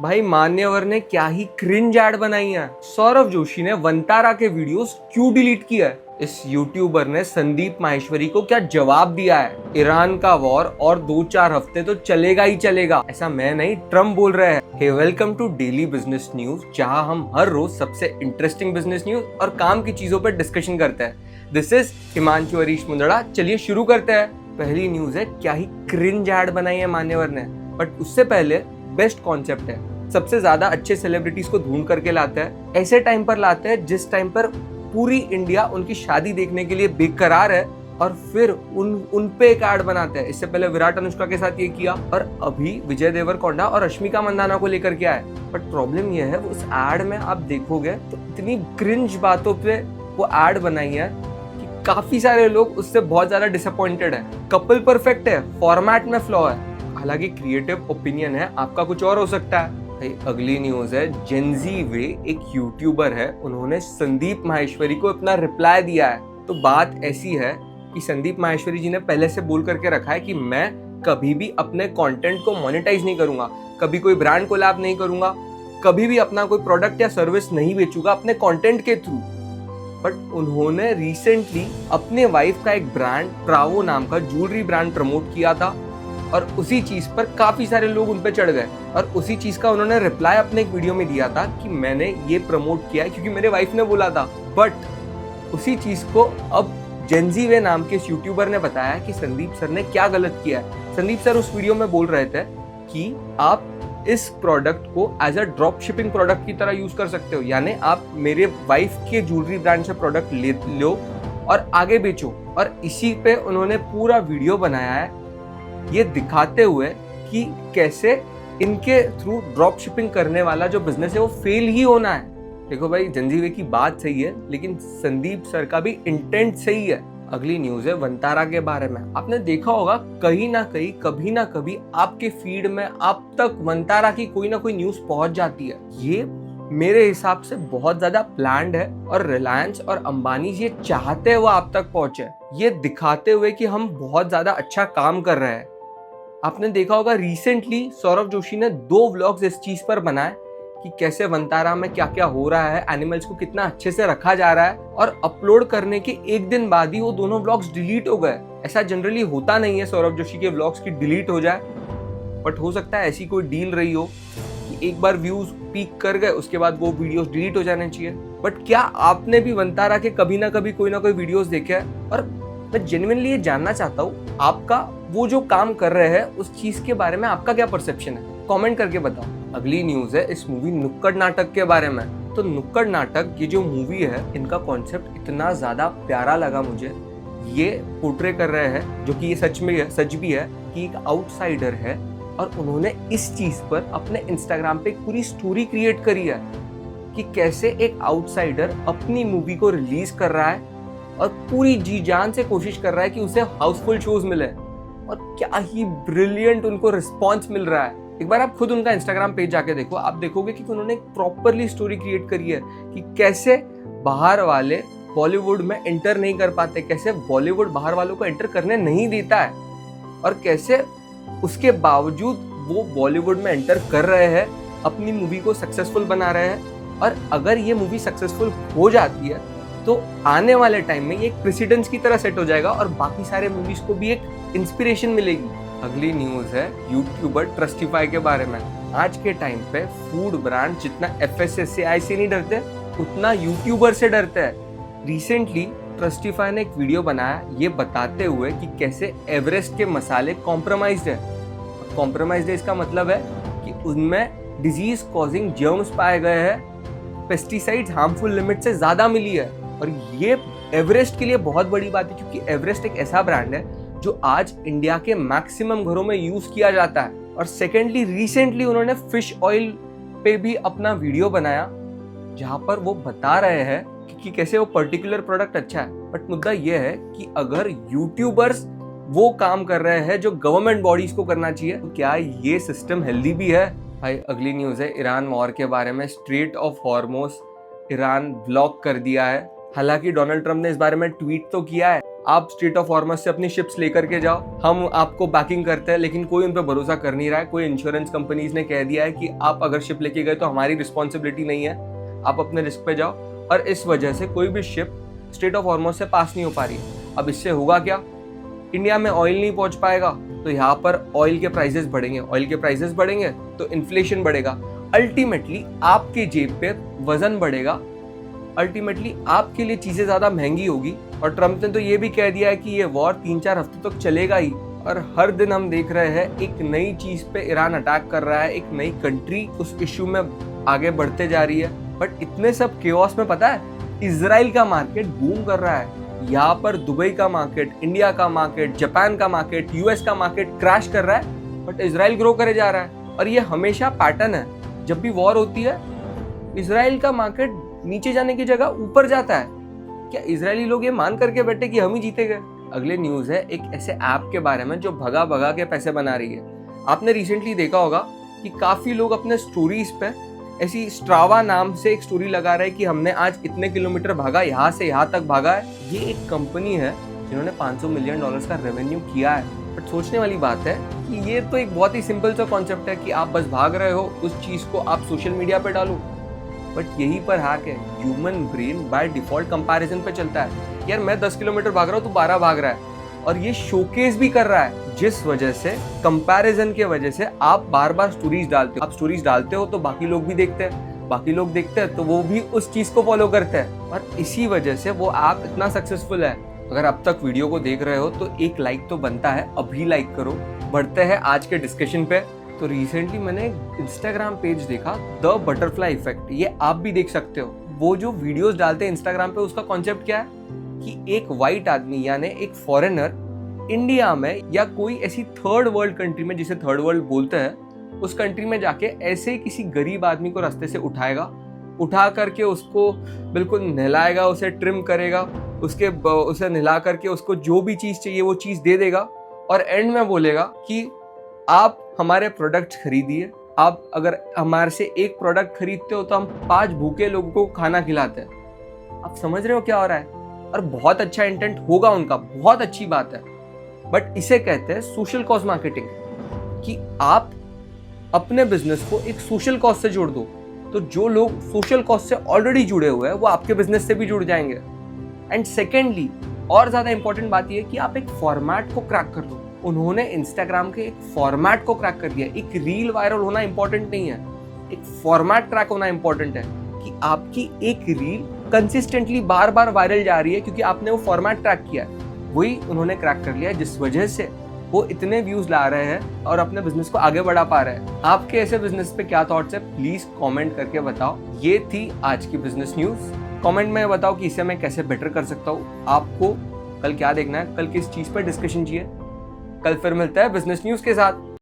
भाई मान्यवर ने क्या ही क्रिंज ऐड बनाई है। सौरव जोशी ने वंतारा के वीडियोस क्यों डिलीट किया है? इस यूट्यूबर ने संदीप माहेश्वरी को क्या जवाब दिया है? ईरान का वॉर और 2-4 हफ्ते तो चलेगा ही चलेगा, ऐसा मैं नहीं ट्रम्प बोल रहे हैं। Hey welcome to daily business news, जहां हम हर रोज सबसे इंटरेस्टिंग बिजनेस न्यूज और काम की चीजों पर डिस्कशन करते हैं। This is Himanshu Harish Mundra. चलिए शुरू करते हैं। पहली न्यूज है, क्या ही क्रिंज ऐड बनाई है मान्यवर ने। बट उससे पहले बेस्ट कॉन्सेप्ट है। सबसे ज्यादा अच्छे सेलिब्रिटीज को ढूंढ करके लाते हैं, ऐसे टाइम पर लाते हैं जिस टाइम पर पूरी इंडिया उनकी शादी देखने के लिए बेकरार है, और फिर उन पे एक ऐड बनाते हैं। इससे पहले विराट अनुष्का के साथ ये किया, और अभी विजय देवरकोंडा और रश्मिका मंदाना को लेकर के आए। बट प्रॉब्लम ये है, उस ऐड में आप देखोगे तो इतनी क्रिंज बातों पे वो ऐड बनाई है कि काफी सारे लोग उससे बहुत ज्यादा डिसअपॉइंटेड है। कपल परफेक्ट है, फॉर्मेट में फ्लॉ है। हालांकि क्रिएटिव ओपिनियन है, आपका कुछ और हो सकता है। अगली न्यूज है, जेनजी वे एक यूट्यूबर है, उन्होंने संदीप माहेश्वरी को अपना रिप्लाई दिया है। तो बात ऐसी है कि संदीप माहेश्वरी जी ने पहले से बोल करके रखा है कि मैं कभी भी अपने कंटेंट को मोनेटाइज नहीं करूंगा, कभी कोई ब्रांड कोलैब नहीं करूंगा, कभी भी अपना कोई प्रोडक्ट या सर्विस नहीं बेचूंगा अपने कंटेंट के थ्रू। बट उन्होंने रिसेंटली अपने वाइफ का एक ब्रांड ट्रावो नाम का ज्वेलरी ब्रांड प्रमोट किया था, और उसी चीज पर काफी सारे लोग उन पे चढ़ गए, और उसी चीज का उन्होंने रिप्लाई अपने एक वीडियो में दिया था कि मैंने ये प्रमोट किया है क्योंकि मेरे वाइफ ने बोला था। बट उसी चीज को अब जेनजी वे नाम के इस यूट्यूबर ने बताया कि संदीप सर ने क्या गलत किया है। संदीप सर उस वीडियो में बोल रहे थे कि आप इस प्रोडक्ट को as a drop shipping product की तरह यूज कर सकते हो, यानी आप मेरे वाइफ के ज्वेलरी ब्रांड से प्रोडक्ट ले लो और आगे बेचो। और इसी पे उन्होंने पूरा वीडियो बनाया है, ये दिखाते हुए कि कैसे इनके थ्रू ड्रॉप शिपिंग करने वाला जो बिजनेस है वो फेल ही होना है। देखो भाई, जंजीवे की बात सही है, लेकिन संदीप सर का भी इंटेंट सही है। अगली न्यूज है वंतारा के बारे में। आपने देखा होगा कहीं ना कहीं, कभी ना कभी आपके फीड में आप तक वंतारा की कोई ना कोई न्यूज पहुंच जाती है। ये मेरे हिसाब से बहुत ज्यादा प्लान्ड है, और रिलायंस और अंबानी ये चाहते हुए आप तक पहुंचे, ये दिखाते हुए कि हम बहुत ज्यादा अच्छा काम कर रहे हैं। आपने देखा होगा रिसेंटली सौरव जोशी ने 2 व्लॉग्स इस चीज पर बनाए कि कैसे वंतारा में क्या क्या हो रहा है, एनिमल्स को कितना अच्छे से रखा जा रहा है, और अपलोड करने के एक दिन बाद ही वो दोनों व्लॉग्स डिलीट हो गए। ऐसा जनरली होता नहीं है सौरव जोशी के व्लॉग्स की डिलीट हो जाए, बट हो सकता है ऐसी कोई डील रही हो कि एक बार व्यूज पीक कर गए, उसके बाद वो वीडियोस डिलीट हो जाने चाहिए। बट क्या आपने भी वंतारा के कभी ना कभी कोई ना कोई वीडियोस देखे हैं? और मैं जेन्युइनली ये जानना चाहता हूँ, आपका वो जो काम कर रहे हैं उस चीज के बारे में आपका क्या परसेप्शन है, कमेंट करके बताओ। अगली न्यूज है इस मूवी नुक्कड़ नाटक के बारे में। तो नुक्कड़ नाटक ये जो मूवी है, इनका कॉन्सेप्ट इतना ज्यादा प्यारा लगा मुझे। ये पोर्ट्रे कर रहे हैं, जो कि ये सच भी है कि एक आउटसाइडर है, और उन्होंने इस चीज पर अपने इंस्टाग्राम पे एक पूरी स्टोरी क्रिएट करी है कि कैसे एक आउटसाइडर अपनी मूवी को रिलीज कर रहा है और पूरी जी जान से कोशिश कर रहा है कि उसे हाउसफुल शोज मिले, और क्या ही ब्रिलियंट उनको रिस्पॉन्स मिल रहा है। एक बार आप खुद उनका इंस्टाग्राम पेज जाके देखो, आप देखोगे कि उन्होंने एक प्रॉपरली स्टोरी क्रिएट करी है कि कैसे बाहर वाले बॉलीवुड में एंटर नहीं कर पाते, कैसे बॉलीवुड बाहर वालों को एंटर करने नहीं देता है, और कैसे उसके बावजूद वो बॉलीवुड में एंटर कर रहे हैं, अपनी मूवी को सक्सेसफुल बना रहे हैं। और अगर ये मूवी सक्सेसफुल हो जाती है तो आने वाले टाइम में ये एक प्रेसिडेंस की तरह सेट हो जाएगा, और बाकी सारे मूवीज को भी एक इंस्पिरेशन मिलेगी। अगली न्यूज है यूट्यूबर ट्रस्टिफाई के बारे में। आज के टाइम पे फूड ब्रांड जितना FSSAI से नहीं डरते, उतना यूट्यूबर से डरते हैं। रिसेंटली ट्रस्टिफाई ने एक वीडियो बनाया ये बताते हुए कि कैसे एवरेस्ट के मसाले कॉम्प्रोमाइज्ड है। कॉम्प्रोमाइज्ड है इसका मतलब है कि उनमें डिजीज कॉजिंग जर्म्स पाए गए हैं, पेस्टिसाइड्स हार्मफुल लिमिट से ज्यादा मिली है। और ये एवरेस्ट के लिए बहुत बड़ी बात है, क्योंकि एवरेस्ट एक ऐसा ब्रांड है जो आज इंडिया के मैक्सिमम घरों में यूज किया जाता है। और सेकेंडली, रिसेंटली उन्होंने फिश ऑयल पे भी अपना वीडियो बनाया, जहां पर वो बता रहे हैं कि कैसे वो पर्टिकुलर प्रोडक्ट अच्छा है। बट मुद्दा ये है कि अगर यूट्यूबर्स वो काम कर रहे हैं जो गवर्नमेंट बॉडीज को करना चाहिए, तो क्या ये सिस्टम हेल्दी भी है? भाई अगली न्यूज है ईरान वॉर के बारे में। Straight of Hormuz Iran block कर दिया है। हालांकि डोनाल्ड ट्रंप ने इस बारे में ट्वीट तो किया है, आप स्ट्रेट ऑफ हॉर्मस से अपनी शिप्स लेकर के जाओ, हम आपको बैकिंग करते हैं, लेकिन कोई उन पर भरोसा कर नहीं रहा है। कोई इंश्योरेंस कंपनीज ने कह दिया है कि आप अगर शिप लेके गए तो हमारी रिस्पॉन्सिबिलिटी नहीं है, आप अपने रिस्क पे जाओ। और इस वजह से कोई भी शिप स्ट्रेट ऑफ हॉर्मस से पास नहीं हो पा रही है। अब इससे होगा क्या? इंडिया में ऑयल नहीं पहुंच पाएगा तो यहाँ पर ऑयल के प्राइसेस बढ़ेंगे, ऑयल के प्राइसेस बढ़ेंगे तो इन्फ्लेशन बढ़ेगा, अल्टीमेटली आपके जेब पे वजन बढ़ेगा, अल्टीमेटली आपके लिए चीजें ज्यादा महंगी होगी। और ट्रम्प ने तो ये भी कह दिया है कि ये वॉर 3-4 हफ्ते तक चलेगा ही। और हर दिन हम देख रहे हैं एक नई चीज पे ईरान अटैक कर रहा है, एक नई कंट्री उस इश्यू में आगे बढ़ते जा रही है। बट इतने सब केओस में पता है इजराइल का मार्केट बूम कर रहा है। यहाँ पर दुबई का मार्केट, इंडिया का मार्केट, जापान का मार्केट, यूएस का मार्केट क्रैश कर रहा है, बट इजराइल ग्रो करे जा रहा है। और ये हमेशा पैटर्न है, जब भी वॉर होती है इजराइल का मार्केट नीचे जाने की जगह ऊपर जाता है। क्या इजरायली लोग ये मान करके बैठे कि हम ही जीते गए? अगले न्यूज है एक ऐसे ऐप के बारे में जो भगा भगा के पैसे बना रही है। आपने रिसेंटली देखा होगा कि काफी लोग अपने स्टोरीज पे ऐसी स्ट्रावा नाम से एक स्टोरी लगा रहे हैं कि हमने आज इतने किलोमीटर भागा, यहाँ से यहाँ तक भागा है। ये एक कंपनी है जिन्होंने $500 मिलियन का रेवेन्यू किया है। बट सोचने वाली बात है कि ये तो एक बहुत ही सिंपल सा कॉन्सेप्ट है कि आप बस भाग रहे हो, उस चीज को आप सोशल मीडिया पे डालो। बट यही पर हैक है, human brain by default comparison पे चलता है। यार मैं 10 किलोमीटर भाग रहा हूँ, तू 12 भाग रहा है, और ये शोकेस भी कर रहा है, जिस वजह से कंपैरिजन के वजह से आप बार बार स्टोरीज डालते हो। आप स्टोरीज डालते हो तो बाकी लोग भी देखते हैं, बाकी लोग देखते हैं तो वो भी उस चीज को फॉलो करते हैं, और इसी वजह से वो ऐप इतना सक्सेसफुल है। अगर अब तक वीडियो को देख रहे हो तो एक लाइक तो बनता है, अभी लाइक करो। बढ़ते हैं आज के डिस्कशन पे। तो रिसेंटली मैंने इंस्टाग्राम पेज देखा, द बटरफ्लाई इफेक्ट, ये आप भी देख सकते हो। वो जो वीडियोस डालते हैं इंस्टाग्राम पे, उसका कॉन्सेप्ट क्या है कि एक वाइट आदमी यानी एक फॉरेनर इंडिया में या कोई ऐसी थर्ड वर्ल्ड कंट्री में, जिसे थर्ड वर्ल्ड बोलते हैं, उस कंट्री में जाके ऐसे किसी गरीब आदमी को रास्ते से उठाएगा, उठा करके उसको बिल्कुल नहलाएगा, उसे ट्रिम करेगा, उसे नहला करके उसको जो भी चीज़ चाहिए वो चीज़ दे देगा, और एंड में बोलेगा कि आप हमारे प्रोडक्ट खरीदिए, आप अगर हमारे से एक प्रोडक्ट खरीदते हो तो हम 5 भूखे लोगों को खाना खिलाते हैं। आप समझ रहे हो क्या हो रहा है? और बहुत अच्छा इंटेंट होगा उनका, बहुत अच्छी बात है, बट इसे कहते हैं सोशल कॉज मार्केटिंग, कि आप अपने बिजनेस को एक सोशल कॉज से जोड़ दो, तो जो लोग सोशल कॉज से ऑलरेडी जुड़े हुए हैं वो आपके बिजनेस से भी जुड़ जाएंगे। एंड सेकेंडली, और ज्यादा इंपॉर्टेंट बात यह है कि आप एक फॉर्मेट को क्रैक कर दो। उन्होंने इंस्टाग्राम के एक फॉर्मेट को क्रैक कर दिया। एक रील वायरल होना इंपॉर्टेंट नहीं है, एक फॉर्मेट क्रैक होना इंपॉर्टेंट है, कि आपकी एक रील कंसिस्टेंटली बार बार वायरल जा रही है क्योंकि आपने वो फॉर्मेट क्रैक किया है। वही उन्होंने क्रैक कर लिया, जिस वजह से वो इतने व्यूज ला रहे हैं और अपने बिजनेस को आगे बढ़ा पा रहे हैं। आपके ऐसे बिजनेस पे क्या थॉट्स है, प्लीज कमेंट करके बताओ। ये थी आज की बिजनेस न्यूज। कमेंट में बताओ कि इसे मैं कैसे बेटर कर सकता हूँ। आपको कल क्या देखना है, कल किस चीज पर डिस्कशन चाहिए। कल फिर मिलता है बिजनेस न्यूज के साथ।